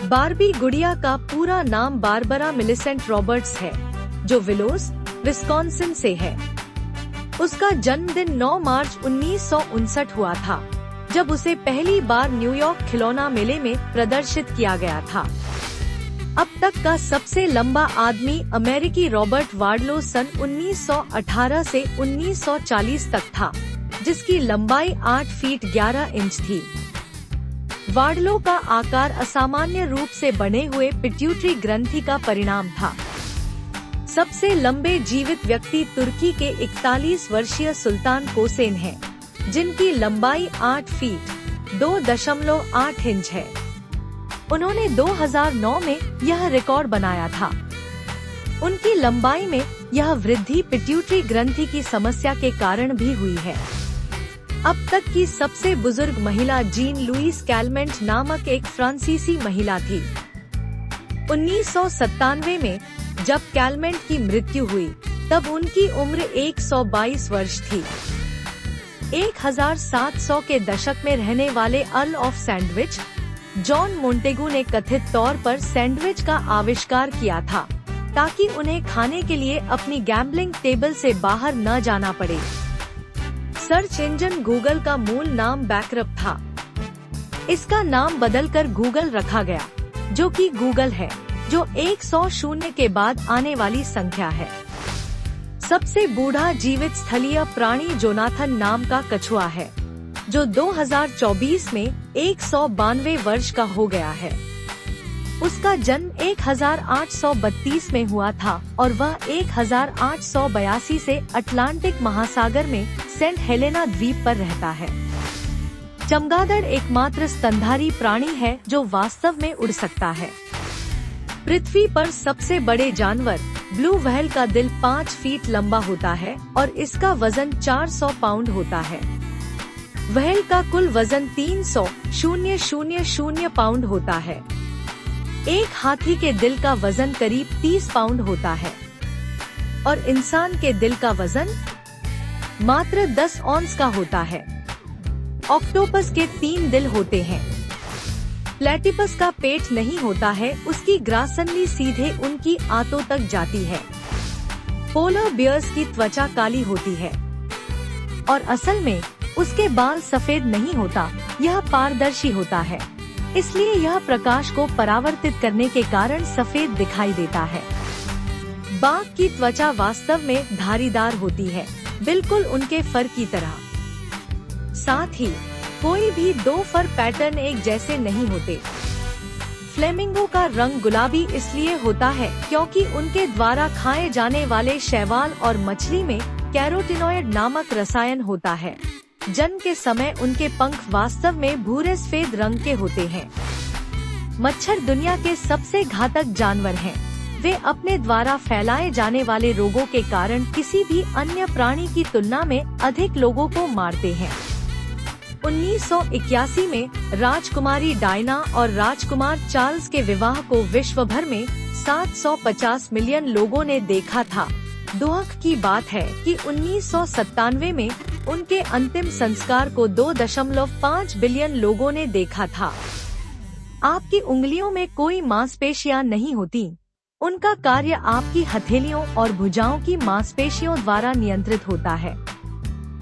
Barbie गुड़िया का पूरा नाम बारबरा मिलिसेंट रॉबर्ट्स है, जो विलोस, विस्कॉन्सिन से है। उसका जन्मदिन 9 मार्च 1959 हुआ था, जब उसे पहली बार न्यूयॉर्क खिलौना मेले में प्रदर्शित किया गया था। अब तक का सबसे लंबा आदमी अमेरिकी रॉबर्ट वार्डलो सन 1918 से 1940 तक था, जिसकी लंबाई 8 फीट 11 इंच थी। वार्डलो का आकार असामान्य रूप से बने हुए पिट्यूटरी ग्रंथि का परिणाम था। सबसे लंबे जीवित व्यक्ति तुर्की के 41 वर्षीय सुल्तान कोसेन हैं, जिनकी लंबाई 8 फीट 2.8 इंच है। उन्होंने 2009 में यह रिकॉर्ड बनाया था। उनकी लंबाई में यह वृद्धि पिट्यूटरी ग्रंथि की समस्या के कारण भी हुई है। अब तक की सबसे बुजुर्ग महिला जीन लुइस कैलमेंट नामक एक फ्रांसीसी महिला थी। 1997 में जब कैलमेंट की मृत्यु हुई, तब उनकी उम्र 122 वर्ष थी। 1700 के दशक में रहने वाले earl of sandwich John Montagu ने कथित तौर पर सैंडविच का आविष्कार किया था, ताकि उन्हें खाने के लिए अपनी गैम्बलिंग टेबल से बाहर न जाना पड़े। सर्च इंजन गूगल का मूल नाम बैकरप था। इसका नाम बदलकर गूगल रखा गया, जो कि गूगल है, जो 100 शून्य के बाद आने वाली संख्या है। सबसे बूढ़ा जीवित स्थलीय प्राणी जोनाथन नाम का कछुआ है, जो 2024 में 192 वर्ष का हो गया है। उसका जन्म 1832 में हुआ था और वह 1882 से अटलांटिक महासागर में सेंट हेलेना द्वीप पर रहता है। चमगादड़ एकमात्र स्तनधारी प्राणी है जो वास्तव में उड़ सकता है। पृथ्वी पर सबसे बड़े जानवर ब्लू व्हेल का दिल 5 फीट लंबा होता है और इसका वजन 400 पाउंड होता है। व्हेल का कुल वजन 300,000 पाउंड होता है। एक हाथी के दिल का वजन करीब 30 पाउंड होता है और इंसान के दिल का वजन मात्र 10 औंस का होता है। ऑक्टोपस के 3 दिल होते हैं। प्लेटिपस का पेट नहीं होता है, उसकी ग्रासनली सीधे उनकी आंतों तक जाती है। पोलर बियर्स की त्वचा काली होती है और असल में उसके बाल सफेद नहीं होता, यह पारदर्शी होता है, इसलिए यह प्रकाश को परावर्तित करने के कारण सफेद दिखाई देता है। बाघ की त्वचा वास्तव में धारीदार होती है, बिल्कुल उनके फर की तरह। साथ ही कोई भी 2 फर पैटर्न एक जैसे नहीं होते। फ्लेमिंगो का रंग गुलाबी इसलिए होता है क्योंकि उनके द्वारा खाए जाने वाले शैवाल और मछली में कैरोटिनॉइड नामक रसायन होता है। जन्म के समय उनके पंख वास्तव में भूरे सफेद रंग के होते हैं। मच्छर दुनिया के सबसे घातक जानवर हैं। वे अपने द्वारा फैलाए जाने वाले रोगों के कारण किसी भी अन्य प्राणी की तुलना में अधिक लोगों को मारते हैं। 1981 में राजकुमारी डायना और राजकुमार चार्ल्स के विवाह को विश्व भर में 750 मिलियन लोगों ने देखा था। दुख की बात है कि 1997 में उनके अंतिम संस्कार को 2.5 बिलियन लोगों ने देखा था। आपकी उंगलियों में कोई मांसपेशियां नहीं होती। उनका कार्य आपकी हथेलियों और भुजाओं की मांसपेशियों द्वारा नियंत्रित होता है।